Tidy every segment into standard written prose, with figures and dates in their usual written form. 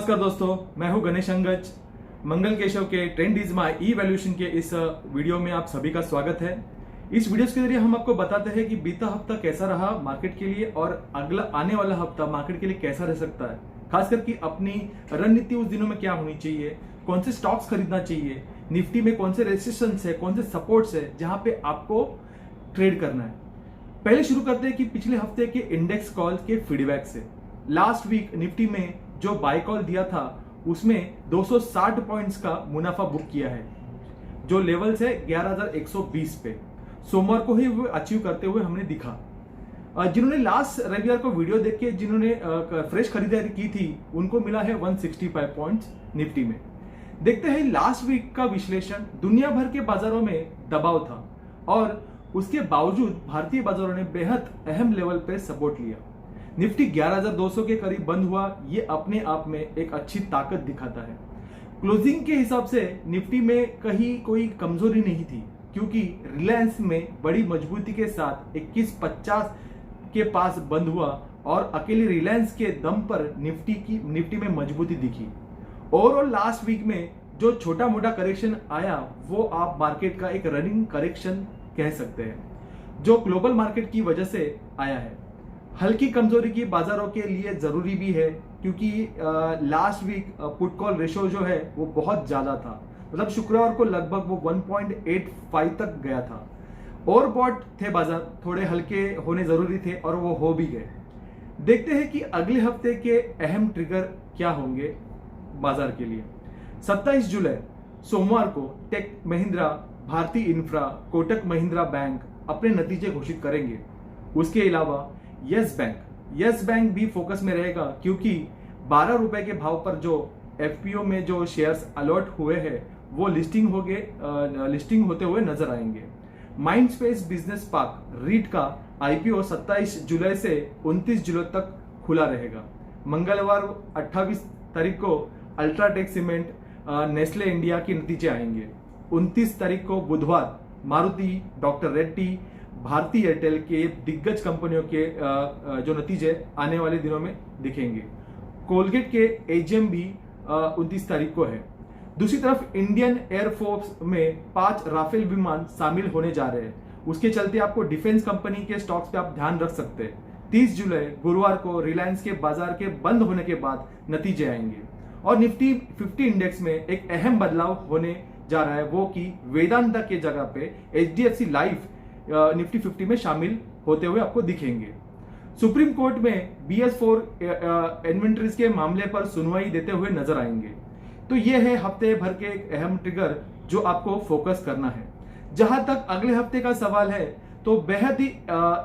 नमस्कार दोस्तों, मैं हूं गणेश अंगज। मंगल केशव के trend is my E valuation के इस वीडियो में आप सभी का स्वागत है। इस वीडियो के जरिए हम आपको बताते हैं कि बीता हफ्ता कैसा रहा मार्केट के लिए और अगला आने वाला हफ्ता मार्केट के लिए कैसा रह सकता है। खास करके अपनी रणनीति उस दिनों में क्या होनी चाहिए, कौन से स्टॉक्स खरीदना चाहिए, निफ्टी में कौन से रेजिस्टेंस है, कौन से सपोर्ट्स है जहां पे आपको ट्रेड करना है। पहले शुरू करते हैं कि पिछले हफ्ते के इंडेक्स कॉल के फीडबैक से। लास्ट वीक निफ्टी में जो बाय कॉल दिया था उसमें 260 पॉइंट्स का मुनाफा बुक किया है, जो लेवल्स है 11,120 पे। सोमवार को ही वो अचीव करते हुए हमने दिखा। जिन्होंने लास्ट रविवार को वीडियो देख के जिन्होंने फ्रेश खरीदारी की थी उनको मिला है 165 पॉइंट्स निफ्टी में। देखते हैं लास्ट वीक का विश्लेषण। दुनिया भर के बाजारों में दबाव था और उसके बावजूद भारतीय बाजारों ने बेहद अहम लेवल पे सपोर्ट लिया। निफ्टी 11,200 के करीब बंद हुआ। ये अपने आप में एक अच्छी ताकत दिखाता है। क्लोजिंग के हिसाब से निफ्टी में कहीं कोई कमजोरी नहीं थी, क्योंकि रिलायंस में बड़ी मजबूती के साथ 2150 के पास बंद हुआ और अकेले रिलायंस के दम पर निफ्टी में मजबूती दिखी। ओवरऑल लास्ट वीक में जो छोटा मोटा करेक्शन आया वो आप मार्केट का एक रनिंग करेक्शन कह सकते हैं, जो ग्लोबल मार्केट की वजह से आया है। हल्की कमजोरी की बाजारों के लिए जरूरी भी है, क्योंकि last week put call ratio जो है वो बहुत ज्यादा था। मतलब शुक्रवार को लगभग वो 1.85 तक गया था। ओवरबॉट थे बाजार, थोड़े हल्के होने जरूरी थे और वो हो भी गए। देखते हैं कि अगले हफ्ते के अहम ट्रिगर क्या होंगे बाजार के लिए। 27 जुलाई सोमवार को टेक महिंद्रा, भारतीय इंफ्रा, कोटक महिंद्रा बैंक अपने नतीजे घोषित करेंगे। उसके अलावा यस बैंक भी फोकस में रहेगा, क्योंकि 12 रुपए के भाव पर जो एफपीओ में जो शेयर्स अलॉट हुए हैं वो लिस्टिंग होते हुए नजर आएंगे। माइंडस्पेस बिजनेस पार्क रीट का आईपीओ 27 जुलाई से 29 जुलाई तक खुला रहेगा। मंगलवार 28 तारीख को अल्ट्राटेक सीमेंट, नेस्ले इंडिया के नतीजे आएंगे। 29 तारीख को बुधवार मारुति, डॉक्टर रेड्डी, भारती एयरटेल के दिग्गज कंपनियों के जो नतीजे आने वाले दिनों में दिखेंगे। कोलगेट के एजीएम भी 29 तारीख को है। दूसरी तरफ इंडियन एयरफोर्स में 5 राफेल विमान शामिल होने जा रहे हैं। उसके चलते आपको डिफेंस कंपनी के स्टॉक्स पे आप ध्यान रख सकते हैं। 30 जुलाई गुरुवार को रिलायंस के बाजार के बंद होने के बाद नतीजे आएंगे और निफ्टी 50 इंडेक्स में एक अहम बदलाव होने जा रहा है, वो कि वेदांता के जगह पे एचडीएफसी लाइफ निफ्टी 50 में शामिल होते हुए आपको दिखेंगे। सुप्रीम कोर्ट में BS4 इन्वेंटरीज के मामले पर सुनवाई देते हुए नजर आएंगे। तो ये है हफ्ते भर के एक अहम ट्रिगर जो आपको फोकस करना है। जहां तक अगले हफ्ते का सवाल है तो बेहद ही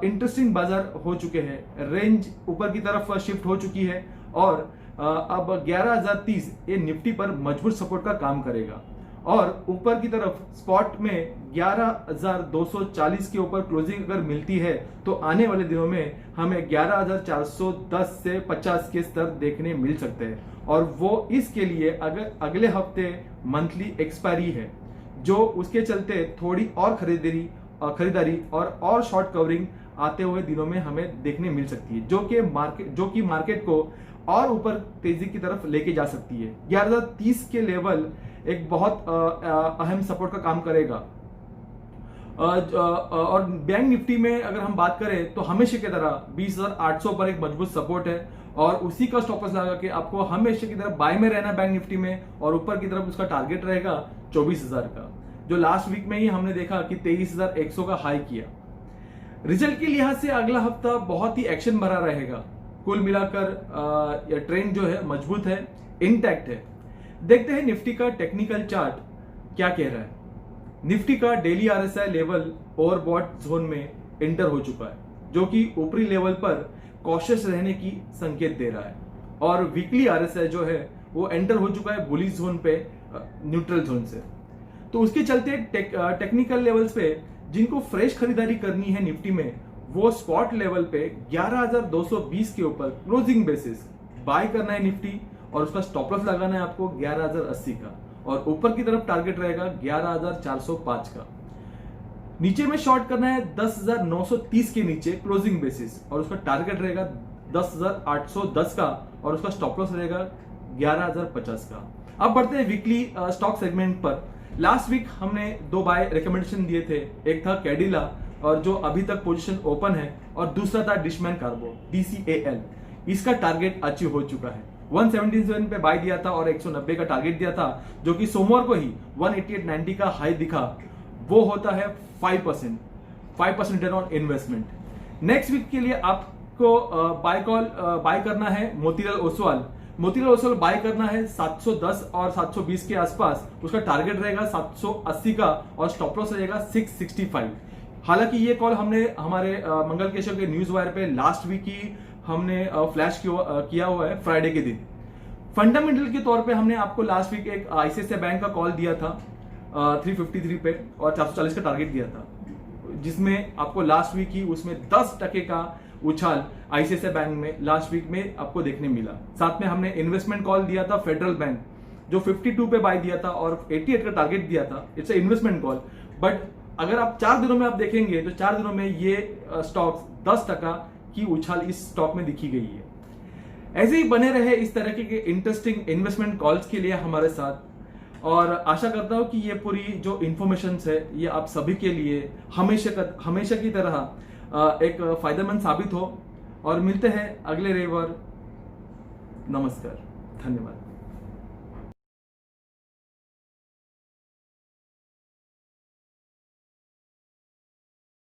इंटरेस्टिंग बाजार हो चुके हैं। रेंज ऊपर की तरफ शिफ्ट हो चुकी है और अब 11,030 ये निफ्टी पर मजबूत सपोर्ट का काम करेगा और ऊपर की तरफ स्पॉट में 11,240 के ऊपर क्लोजिंग अगर मिलती है तो आने वाले दिनों में हमें 11,410 से 50 के स्तर देखने मिल सकते हैं। और वो इसके लिए अगर अगले हफ्ते मंथली एक्सपायरी है, जो उसके चलते थोड़ी और खरीदारी और शॉर्ट कवरिंग आते हुए दिनों में हमें देखने मिल सकती है, जो कि मार्केट को और ऊपर तेजी की तरफ लेके जा सकती है। 11,030 के लेवल एक बहुत अहम सपोर्ट का काम करेगा। और बैंक निफ्टी में अगर हम बात करें तो हमेशा की तरह 20,800 पर एक मजबूत सपोर्ट है और उसी का स्टॉप लॉस लगा के आपको हमेशा की तरह बाय में रहना बैंक निफ्टी में, और ऊपर की तरफ उसका टारगेट रहेगा 24,000 का, जो लास्ट वीक में ही हमने देखा कि 23,100 का हाई किया। रिजल्ट के लिहाज से अगला हफ्ता बहुत ही एक्शन भरा रहेगा। कुल मिलाकर ट्रेंड जो है मजबूत है, इंटैक्ट है। देखते हैं निफ्टी का टेक्निकल चार्ट क्या कह रहा है। निफ्टी का daily RSI level overbought zone में एंटर हो चुका है, जो कि ऊपरी लेवल पर कॉशियस रहने की संकेत दे रहा है, और वीकली आरएसआई जो है वो एंटर हो चुका है बुलिश जोन पे, न्यूट्रल जोन से। तो उसके चलते टेक्निकल लेवल्स पे जिनको फ्रेश खरीदारी करनी है निफ्टी में, वो स्पॉट लेवल पे 11,220 के ऊपर क्लोजिंग बेसिस बाय करना है निफ्टी, और उसका स्टॉप लॉस लगाना है आपको 11,080 का, और ऊपर की तरफ टारगेट रहेगा 11,405 का। नीचे में शॉर्ट करना है 10,930 के नीचे क्लोजिंग बेसिस, और उसका टारगेट रहेगा 10,810 का, और उसका स्टॉप लॉस रहेगा 11,050 का। अब बढ़ते हैं वीकली स्टॉक सेगमेंट पर। लास्ट वीक हमने 2 बाय रिकमेंडेशन दिए थे, एक था कैडिला और जो अभी तक पोजीशन ओपन है, और दूसरा था डिशमैन कार्बो DCAL। इसका टारगेट अचीव हो चुका है। 177 पे बाय दिया था और 190 का टारगेट दिया था, जो कि सोमवार को ही 188.90 का हाई दिखा। वो होता है 5% return on investment. Next week के लिए आपको बाय करना है मोतीलाल ओसवाल बाय करना है 710 और 720 के आसपास। उसका टारगेट रहेगा 780 का और स्टॉप लॉस रहेगा 665। हालांकि ये कॉल हमने हमारे मंगल केशव के न्यूज वायर पे लास्ट वीक ही हमने फ्लैश किया हुआ है, फ्राइडे के दिन। फंडामेंटल के तौर पे हमने आपको लास्ट वीक एक ICICI बैंक का कॉल दिया था 353 पे और 440 का टारगेट दिया था, जिसमें आपको लास्ट वीक ही उसमें 10% का उछाल ICICI बैंक में लास्ट वीक में आपको देखने मिला। साथ में हमने इन्वेस्टमेंट कॉल दिया था फेडरल बैंक, जो 52 पे बाय दिया था और 88 का टारगेट दिया था। इट्स इन्वेस्टमेंट कॉल, बट अगर आप 4 दिनों में आप देखेंगे तो 4 दिनों में ये स्टॉक्स 10% की उछाल इस स्टॉक में दिखी गई है। ऐसे ही बने रहे इस तरह के इंटरेस्टिंग इन्वेस्टमेंट कॉल्स के लिए हमारे साथ, और आशा करता हूं कि ये पूरी जो इंफॉर्मेशन है ये आप सभी के लिए हमेशा की तरह एक फायदेमंद साबित हो। और मिलते हैं अगले रविवार। नमस्कार, धन्यवाद।